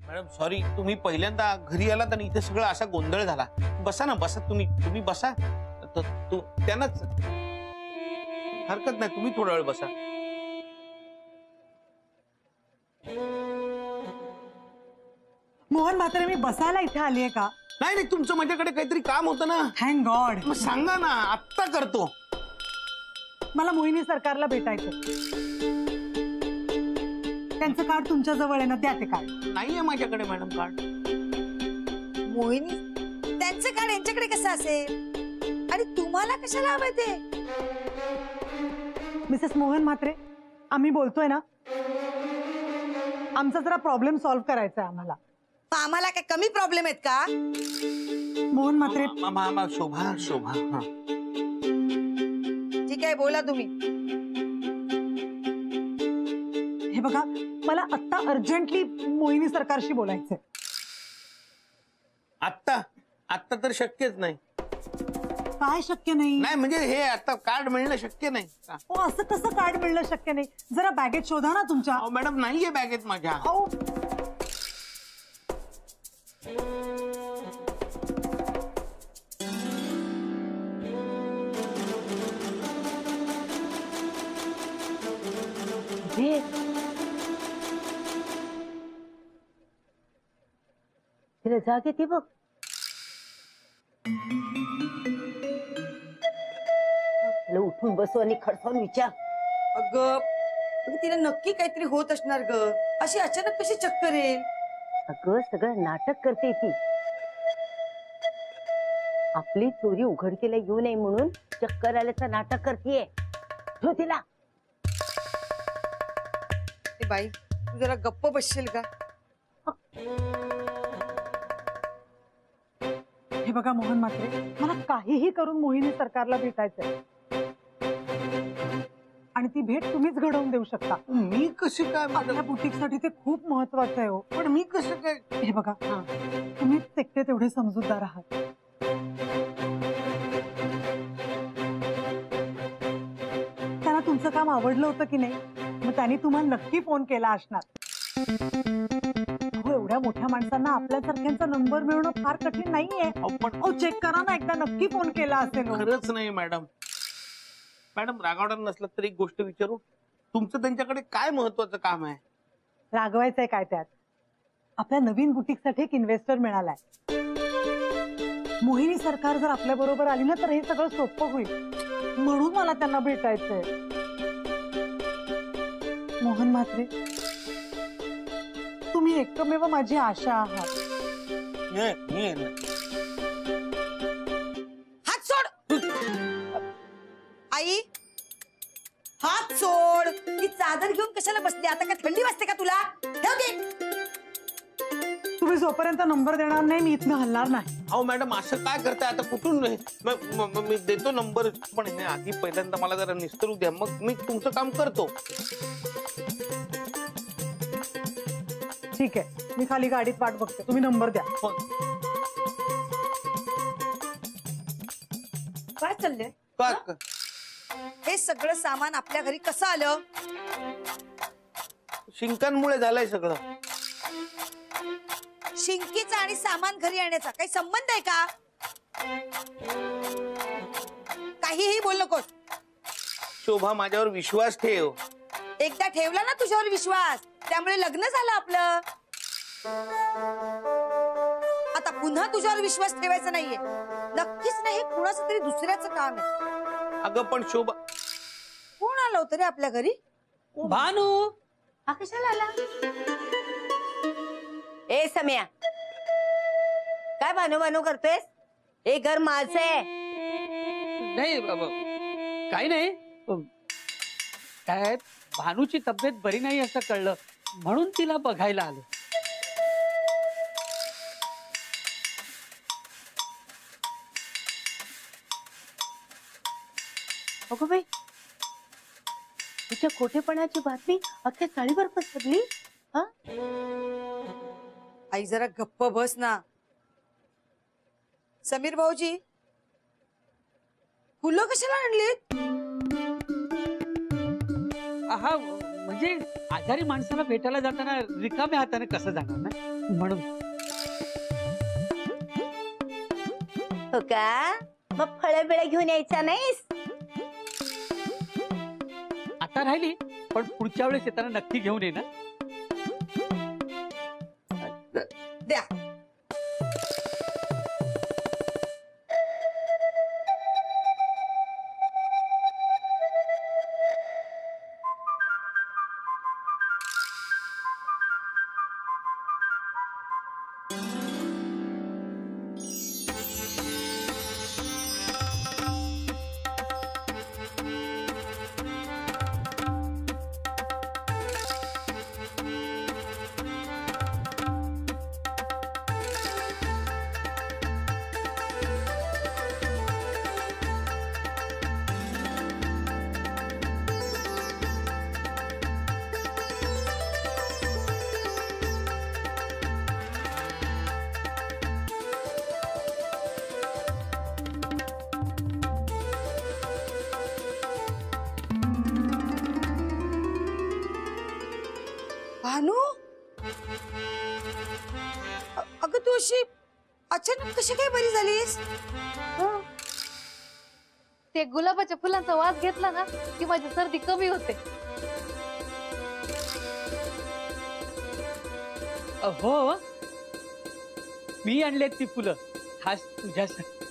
Madam sorry, तुम्ही पहिल्यांदा घरी आलात आणि इथे सगळं असा गोंधळ झाला. बसा ना, बसा. तुम्ही बसा. त्यांनाच हरकत नाही, तुम्ही थोडा वेळ बसा. मोहन म्हात्रे, मी बसायला इथे आलीये का? नाही नाही, तुमचं माझ्याकडे काहीतरी काम होतं ना. Thank God. मग सांगा ना, आत्ता करतो. मला मोहिनी सरकारला भेटायचं. त्यांचं कार्ड तुमच्या जवळ आहे ना, द्या ते कार्ड. नाहीये माझ्याकडे मॅडम कार्ड. मोहिनी त्यांचं कार्ड यांच्याकडे कसं असेल आणि तुम्हाला कशाला हवंय ते? मिसेस मोहन म्हात्रे, आम्ही बोलतोय ना, आमचा जरा प्रॉब्लेम सॉल्व्ह करायचा आहे आम्हाला. आम्हाला काय कमी प्रॉब्लेम आहेत का? मोहन म्हात्रे, शोभा शोभा. ठीक आहे, बोला तुम्ही. हे बघा, मला आत्ता अर्जंटली मोहिनी सरकारशी बोलायचंय. आत्ता आत्ता तर शक्यच नाही. काय शक्य नाही? नाही म्हणजे हे आता कार्ड मिळणं शक्य नाही. हो, असं कसं कार्ड मिळणं शक्य नाही? जरा बॅगेत शोधा ना तुमच्या. मॅडम नाहीये बॅगेत माझ्या. अहो, तिला जाग येते बघ. तिला उठून बसू आणि खडसावून विचार. अगं तिला नक्की काहीतरी होत असणार ग. अशी अचानक कशी चक्कर येईल? अगं सगळं नाटक करते ती. आपली चोरी उघडकीला येऊ नये म्हणून चक्कर आल्याचं नाटक करतीये. ठेव तिला. बाई तू जरा गप्प बसशील का? हे बघा मोहन म्हात्रे, मला काहीही करून मोहिनी सरकारला भेटायचंय आणि ती भेट तुम्हीच घडवून देऊ शकता. मी कसे काय? आपल्या बुटीकसाठी ते खूप महत्वाचं आहे हो. पण मी कसं काय? हे बघा, तुम्ही तेवढे तेवढे समजूतदार आहात. त्यांना तुमचं काम आवडलं होतं की नाही? मग त्यांनी तुम्हाला नक्की फोन केला असणार. हो, एवढ्या मोठ्या माणसांना आपल्यासारख्यांचा नंबर मिळवणं फार कठीण नाहीये. पण चेक करा ना एकदा, नक्की फोन केला असेल. खरंच नाही मॅडम. मॅडम रागावणार नसलं तर एक गोष्ट विचारू, तुमचं त्यांच्याकडे काय महत्वाचं काम आहे? रागवायचंय काय त्यात? आपल्या नवीन बुटीकसाठी एक इन्व्हेस्टर मिळालाय. मोहिनी सरकार जर आपल्या बरोबर आली ना तर हे सगळं सोपं होईल. म्हणून मला त्यांना भेटायचंय. मोहन म्हात्रे, तुम्ही एकमेव माझी आशा आहात. हात सोड आई. हात सोड. ती चादर घेऊन कशाला बसली? आता काय थंडी वाजते का तुला? ठेव ती. तुम्ही जोपर्यंत नंबर देणार नाही मी इथनं हलणार नाही. अहो मॅडम असं काय करताय आता? कुठून? मी देतो नंबर, पण हे आधी पहिल्यांदा मला जरा निस्तरू द्या, मग मी तुमचं काम करतो. ठीक आहे, मी खाली गाडीत वाट बघते, तुम्ही नंबर द्या. काय चाललंय? हे सगळं सामान आपल्या घरी कसं आलं? शिंकांमुळे झालंय सगळं. शिंकीचा आणि सामान घरी आणण्याचा काही संबंध आहे का? काहीही बोल नकोस. शोभा माझ्यावर विश्वास ठेव. एकदा ठेवला ना तुझ्यावर विश्वास, त्यामुळे लग्न झालं आपलं. आता पुन्हा तुझ्यावर विश्वास ठेवायचा नाहीये. नक्कीच नाही, कुणाचं तरी दुसऱ्याचं काम आहे. अगं पण शोभा. कोण आलं होतं रे आपल्या घरी? भानू. हा कशाला आला? ए सम्या, काय भानू भानू करतोयस? हे घर माझं आहे. नाही काही नाही. काय भानूची तब्येत बरी नाही असं कळलं म्हणून तिला बघायला आलो. अगो बाई, तिच्या खोटेपणाची बातमी अख्ख्या चाळीवर पसरली. आई जरा गप्प बस ना. समीर भाऊजी, फुलं कशाला आणलीत? हा म्हणजे आजारी माणसाला भेटायला जाताना रिकाम्या हाताने कसं जाणार ना, म्हणून. हो का? मग फळे बिळे घेऊन यायचा नाहीस? आता राहिली, पण पुढच्या वेळेस येताना नक्की घेऊन ये ना. द्या. भानू, अगं तू अशी अचानक कशी काय बरी झालीस? ते गुलाबाच्या फुलांचा वास घेतला ना की माझी सर्दी कमी होते. हो, मी आणलेत ती फुलं खास तुझ्यासाठी.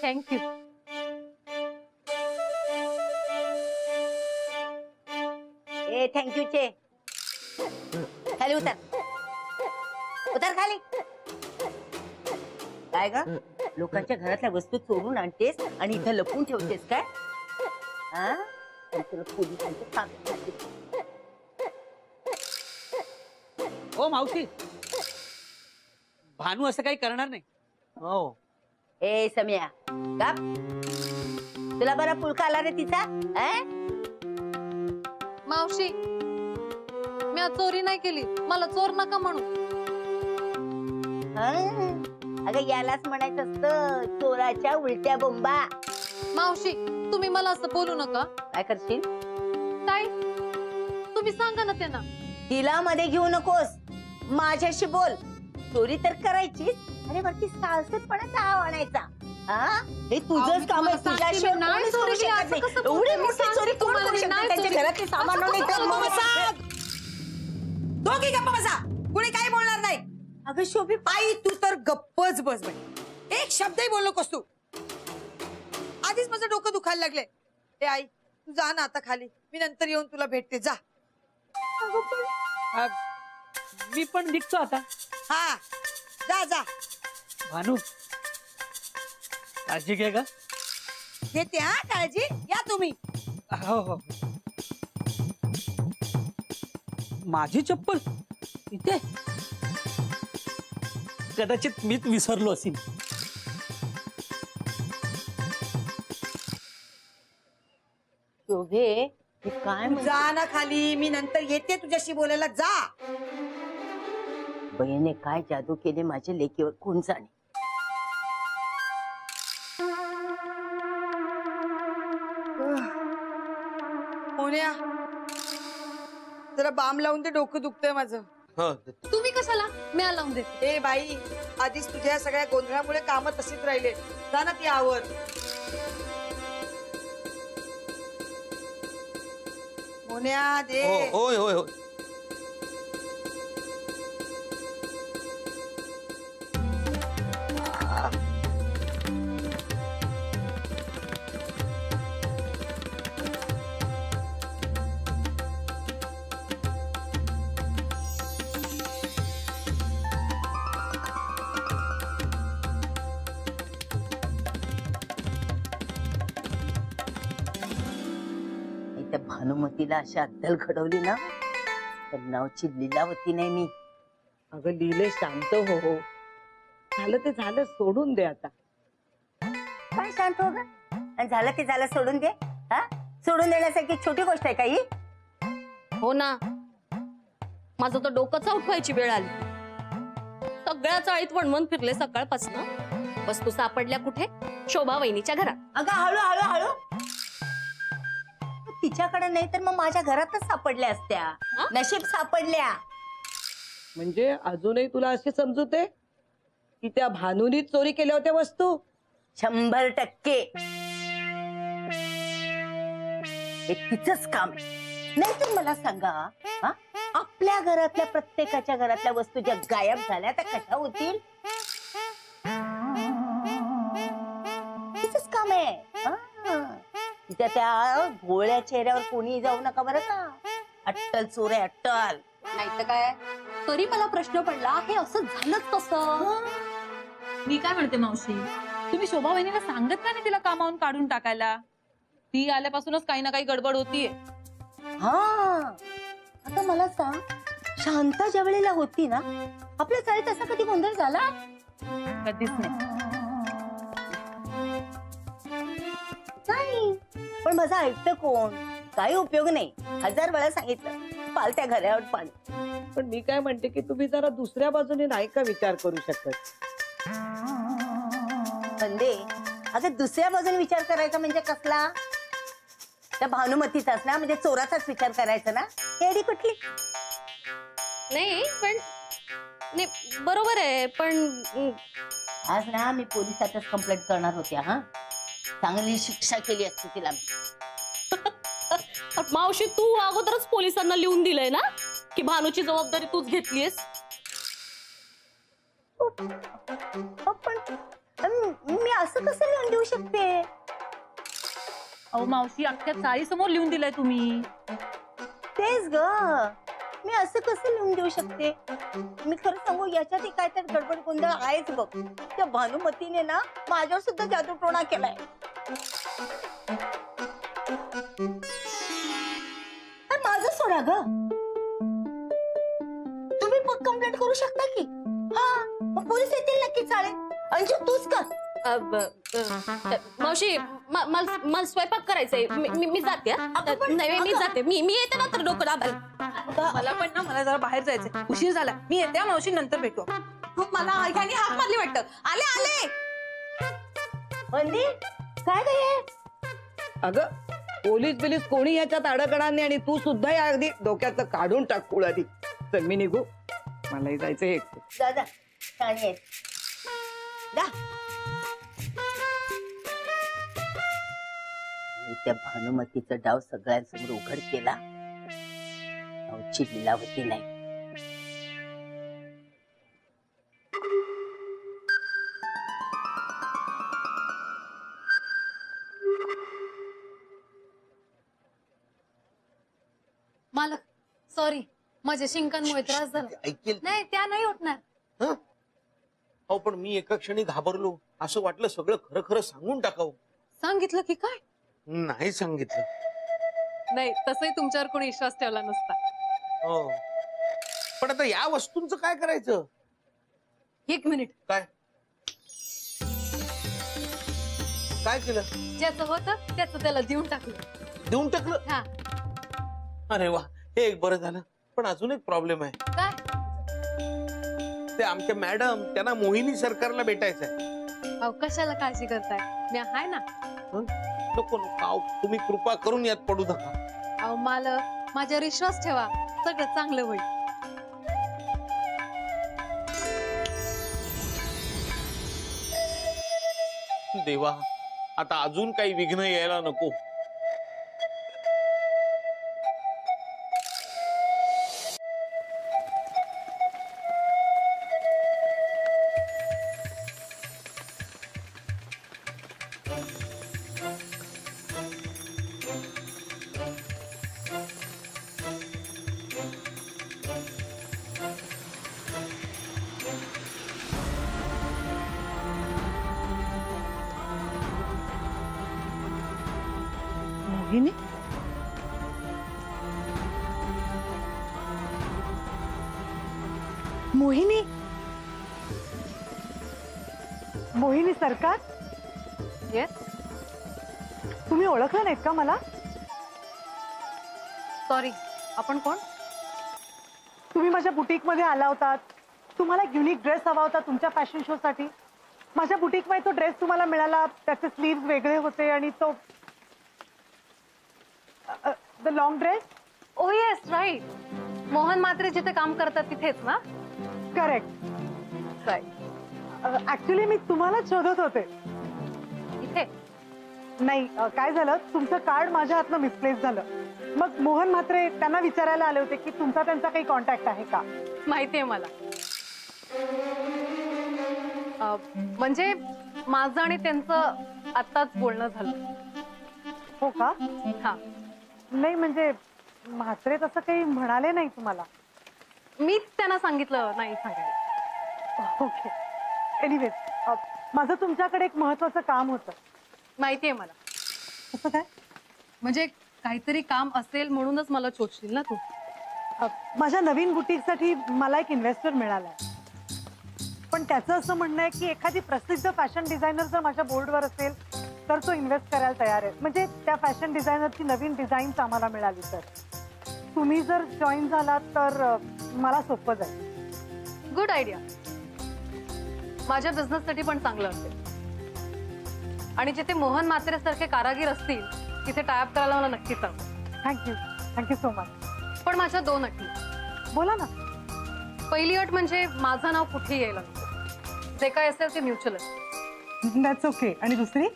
थँक्यू. ए थँक्यू चे. खाली उतर, उतर खाली. काय ग, लोकांच्या घरातल्या वस्तू चोरून आणतेस आणि इथं लपून ठेवतेस काय? हा, तुला पोलिसांचं काम सांगते. ओ मावशी, भानू असं काही करणार नाही. हो. ए सम्या, का तुला बरा पुळका आला रे तिचा? मावशी, मी आज चोरी नाही केली, मला चोर नका म्हणू. अगं यालाच म्हणायचं असतं चोराच्या उलट्या बोंबा. मावशी, तुम्ही मला असं बोलू नका. काय करशील? ताई, तुम्ही सांगा ना त्यांना. तिला मध्ये घेऊ नकोस, माझ्याशी बोल. चोरी तर करायचीच आणि वरती साळसटपणाचा आव आणायचा. हे तुझंच काम आहे. तुझ्याशिवाय कोणीच करू शकत नाही. एवढी मोठी चोरी कोण करू शकतं? त्यांच्या घरातली सामान दोघी गप्प बसा, कुणी काही बोलणार नाही. अगं शोभी, आई तू तर गप्पच बस बाई, एक शब्दही बोल नकोस तू. आधीच माझं डोकं दुखायला लागले. ए आई, तू जा ना आता खाली, मी नंतर येऊन तुला भेटते. जा. मी पण निघतो आता. हा, जा जा. भानू, काळजी घे ग. घेते हा काळजी. या तुम्ही. हो हो. माझी चप्पल इथे कदाचित मीच विसरलो असेल. शोभे, हे काय तू जा ना खाली, मी नंतर येते तुझ्याशी बोलायला. जा. बहिणीने काय जादू केले माझ्या लेकीवर कोण जाणे. मोन्या, जरा बाम लावून ते डोकं दुखतंय माझं. हो. तुम्ही कशाला? मी लावून देते. ए बाई, आधीच तुझ्या सगळ्या गोंधळामुळे काम तशीच राहिले. जा ना ती आवर. मोन्या दे. होय होय होय. त्या भानुमतीला अशा अद्दल घडवली ना, तर नावची लीलावती नाही मी. अगं लिहिले, शांत हो. झालं ते झालं, सोडून दे आता. काय शांत हो ग? आणि झालं ते झालं, सोडून दे. हा, सोडून देण्यासारखी छोटी गोष्ट आहे काही? हो ना, माझं तर डोकंच उठवायची वेळ आली. सगळ्या चाळीत वणवण फिरले सकाळपासून. वस्तू सापडल्या कुठे? शोभा वहिनीच्या घरात. अगं हळू हळू हळू. तिच्याकडे नाही तर मग माझ्या घरातच सापडल्या असत्या. नशीब सापडल्या. म्हणजे अजूनही तुला अशी समजूत आहे की त्या भानूनी चोरी केल्या होत्या वस्तू? 100% हे तिचंच काम आहे. नाही तर मला सांगा, हा? आपल्या घरातल्या प्रत्येकाच्या घरातल्या वस्तू ज्या गायब झाल्या त्या कशा होतील? तिचंच काम आहे. तिच्या त्या भोळ्या चेहऱ्यावर कोणी जाऊ नका बरं का. अट्टल चोर आहे, अट्टल. नाही तर काय. तरी मला प्रश्न पडला, हे असं झालंच कसं? मी काय म्हणते मावशी, तुम्ही शोभा वहिनीला सांगत का नाही तिला कामावून काढून टाकायला? ती आल्यापासूनच काही ना काही गडबड होतीये. हा, आता मला सांग, शांता ज्या वेळेला होती ना, आपल्या चाळीत असा कधी गोंधळ झाला? कधीच नाही. नाही. पण माझं ऐकतं कोण? काही उपयोग नाही. 1000 वेळा सांगितलं, पाल त्या घरावर पाणी. पण मी काय म्हणते की तुम्ही जरा दुसऱ्या बाजूने नाही का विचार करू शकत? बंदे, अगं दुसऱ्या बाजूने विचार करायचा म्हणजे कसला? त्या भानुमतीचाच ना, म्हणजे चोराचाच विचार करायचा ना. एडी कुठली? नाही पण नाही, बरोबर आहे पण आज ना मी पोलिसातच कंप्लेंट करणार होते. हा, चांगली शिक्षा केली असती तिला मी. मावशी, तू अगोदरच पोलिसांना लिहून दिलंय ना की भानूची जबाबदारी तूच घेतलीयस. पण मी असं कसं लिहून देऊ शकते? अहो मावशी, अख्ख्या चाळीसमोर लिहून दिलंय तुम्ही. तेच ग, मी असं कसं लिहून देऊ शकते? मी खरं सांगू, याच्यात काय तर गडबड गोंधळ आहेच बघ. त्या भानुमतीने ना माझ्यावर सुद्धा जादूटोणा केलाय. माझं सोडा ग, तुम्ही कंप्लेंट करू शकता की. हा, मग पोलीस येतील नक्की. चालेल. अंशू, तूच का? मावशी, मला स्वयंपाक करायचंय. मी जाते. नाही, मी जाते. मी येते ना तर डोकं दाबायला. मला पण ना, मला जरा बाहेर जायचंय, उशीर झाला. मी येते मावशी, नंतर भेटू. मला ह्यानी हाक मारली वाटतं. आले आले. बंदी, काय काय? अगं, पोलीस बिलीस कोणी ह्याच्यात अडकणार नाही आणि तू सुद्धा या अगदी डोक्याचं काढून टाक कुळ आधी. चल मी निघू, मलाही जायचं एक. जा जा, छान आहे. जा. मी त्या भानुमतीचा डाव सगळ्यांसमोर उघड केला. गावची लीलावती नाही. मालक, सॉरी, माझ्या शिंकांमुळे त्रास झाला. ऐकेल नाही, त्या नाही उठणार. हं? अहो पण मी एका क्षणी घाबरलो. असं वाटलं सगळं खरं खरं सांगून टाकावं. सांगितलं की काय? नाही सांगितलं. नाही, तसंही तुमच्यावर कोणी विश्वास ठेवला नसता. हो, पण आता या वस्तूंचं काय करायचं? 1 मिनिट. काय काय केलं? ज्याचं होतं त्याचं त्याला देऊन टाकलं. देऊन टाकलं? हा. अरे वा, हे एक बरं झालं. पण अजून एक प्रॉब्लेम आहे. काय? ते आमच्या मॅडम, त्यांना मोहिनी सरकारला भेटायचंय. अहो, कशाला काळजी करताय? मी आहे ना. नको नको, अहो, तुम्ही कृपा करून यात पडू नका. अहो मालक, माझ्यावर विश्वास ठेवा, सगळं चांगलं होईल. देवा, आता अजून काही विघ्न यायला नको. मोहिनी, मोहिनी, मोहिनी सरकार, येस. तुम्ही ओळखलं नाहीत का मला? सॉरी, आपण कोण? तुम्ही माझ्या बुटीक मध्ये आला होतात. तुम्हाला एक युनिक ड्रेस हवा होता तुमच्या फॅशन शो साठी. माझ्या बुटीक मध्ये तो ड्रेस तुम्हाला मिळाला. त्याचे स्लीव्ह वेगळे होते आणि तो the long dress. Oh yes right. Mohan Mhatre जिथे काम करतात तिथेच ना? करेक्ट. राईट. ऍक्च्युली मी तुम्हालाच शोधत होते. इथे नाही काय झालं, तुमचं कार्ड माझ्या हातनं मिसप्लेस झालं. मग मोहन म्हात्रे त्यांना विचारायला आले होते की तुमचा त्यांचा काही कॉन्टॅक्ट आहे का. माहितीये मला. म्हणजे माझं आणि त्यांचं आत्ताच बोलणं झालं. हो का. हा. नाही म्हणजे म्हात्रे तसं काही म्हणाले नाही तुम्हाला. मीच त्यांना सांगितलं नाही सांगायला. ओके. एनिवेज माझं तुमच्याकडे एक महत्वाचं काम होतं. माहितीये मला. कसं काय. म्हणजे काहीतरी काम असेल म्हणूनच मला चोचशील ना तू. माझ्या नवीन बुटीकसाठी मला एक इन्व्हेस्टर मिळालाय. पण त्याचं असं म्हणणं आहे की एखादी प्रसिद्ध फॅशन डिझायनर जर माझ्या बोर्डवर असेल तर तो इन्व्हेस्ट करायला तयार आहे. म्हणजे त्या फॅशन डिझायनरची नवीन डिझाईन्स आम्हाला मिळाली तर तुम्ही जर जॉईन झालात तर मला सोपं जाईल. Good idea. माझ्या बिझनेससाठी पण चांगलं असेल. आणि जिथे मोहन म्हात्रे सारखे कारागीर असतील तिथे टायअप करायला मला नक्कीच आवडेल. Thank you so much. पण माझ्या 2 अटी. बोला ना. पहिली अट म्हणजे माझं नाव कुठेही यायला नको. जे काय असेल ते म्युच्युअल असेल. That's okay. आणि दुसरी.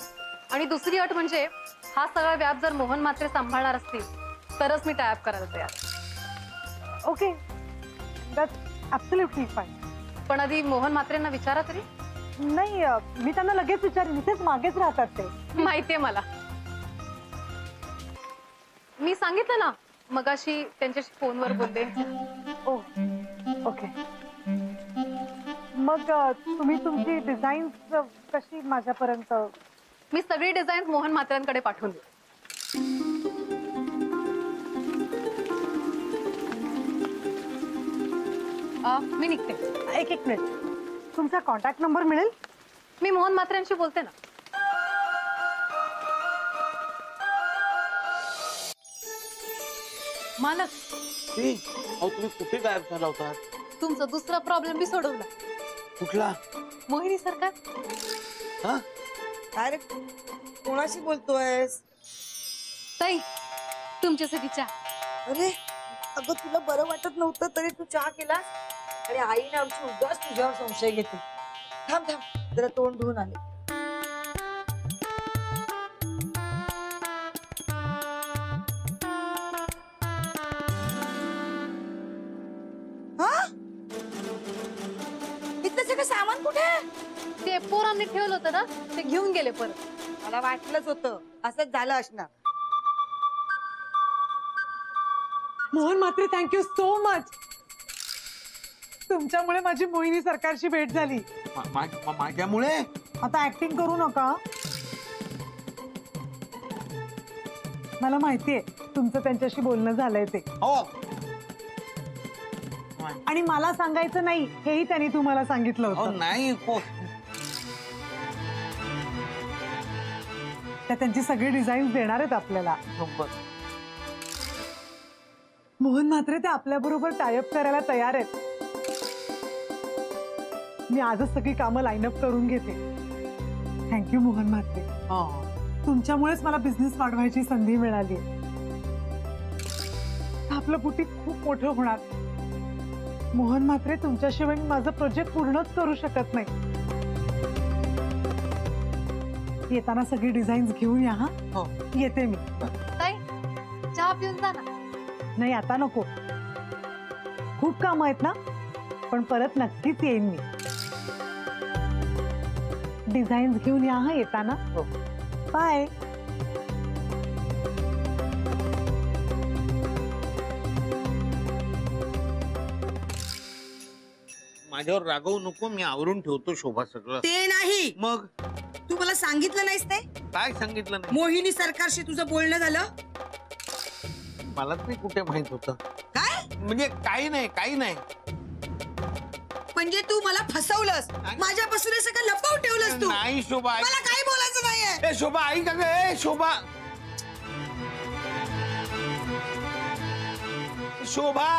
आणि दुसरी अट म्हणजे हा सगळा व्याप जर मोहन म्हात्रे सांभाळणार असतील तरच मी टायअप करायला तयार. ओके. That's absolutely fine. पण आधी मोहन म्हात्रेंना विचारा तरी. नाही मी त्यांना लगेच विचारेन. इथेच मागेच राहतात ते. माहितीये मला. मी सांगितलं ना मगाशी त्यांच्याशी फोनवर बोलले. ओ ओके. मग तुम्ही तुमची डिझाईन्स कशी माझ्यापर्यंत. मी सगळी डिझाईन मोहन म्हात्रेंकडे पाठवून देऊ. मी निघते. एक मिनिट. तुमचा कॉन्टॅक्ट नंबर मिळेल. मी मोहन म्हात्रेंशी बोलते ना. मालक तुम्ही कुठे गायब झाला होता. तुमचा दुसरा प्रॉब्लेम बी सोडवला. कुठला. मोहिनी सरकार. हा. अरे कोणाशी बोलतोयस. ताई तुमच्यासाठी चहा. अरे अगं तुला बरं वाटत नव्हतं तरी तू चहा केलास. आणि आईने आमची उगाच तुझ्यावर संशय घेते. थांब जरा तोंड धुवून आले. इथलं सगळं सामान कुठे. ते पोरांनी ठेवलं होतं ना ते घेऊन गेले परत. मला वाटलंच होतं असंच झालं असणार. Mohan Mhatre thank you so much. तुमच्यामुळे माझी मोहिनी सरकारशी भेट झाली. माझ्यामुळे. आता ऍक्टिंग करू नका. मला माहितीये तुमचं त्यांच्याशी बोलणं झालंय ते. हो. आणि मला सांगायचं नाही हेही त्यांनी तुम्हाला सांगितलं होतं. नाही. त्या त्यांची सगळी डिझाईन देणार आहेत आपल्याला. मोहन म्हात्रे ते आपल्या बरोबर टायअप करायला तयार आहेत. मी आजच सगळी कामं लाईनअप करून घेते. थँक्यू मोहन म्हात्रे. तुमच्यामुळेच मला बिझनेस वाढवायची संधी मिळाली. आपलं बुटीक खूप मोठं होणार. मोहन म्हात्रे तुमच्याशिवाय मी माझं प्रोजेक्ट पूर्णच करू शकत नाही. येताना सगळी डिझाईन्स घेऊन या. हा येते मी. ताई चहा पिऊन जा ना. नाही आता नको. खूप काम आहेत ना. पण परत नक्कीच येईन मी. डिझाईन्स घेऊन या हा येताना. बाय. माझ्यावर रागवू नको. मी आवरून ठेवतो शोभा सगळं. ते नाही. मग तू मला सांगितलं नाहीस ते. काय सांगितलं नाही. मोहिनी सरकारशी तुझं बोलणं झालं. मला तरी कुठे माहित होतं. काय म्हणजे काही नाही. म्हणजे तू मला फसवलंस. माझ्यापासून हे सगळं लपवून ठेवलंस तू. नाही शोभा. मला काही बोलायचं नाहीये. शोभा ऐक. शोभा. शोभा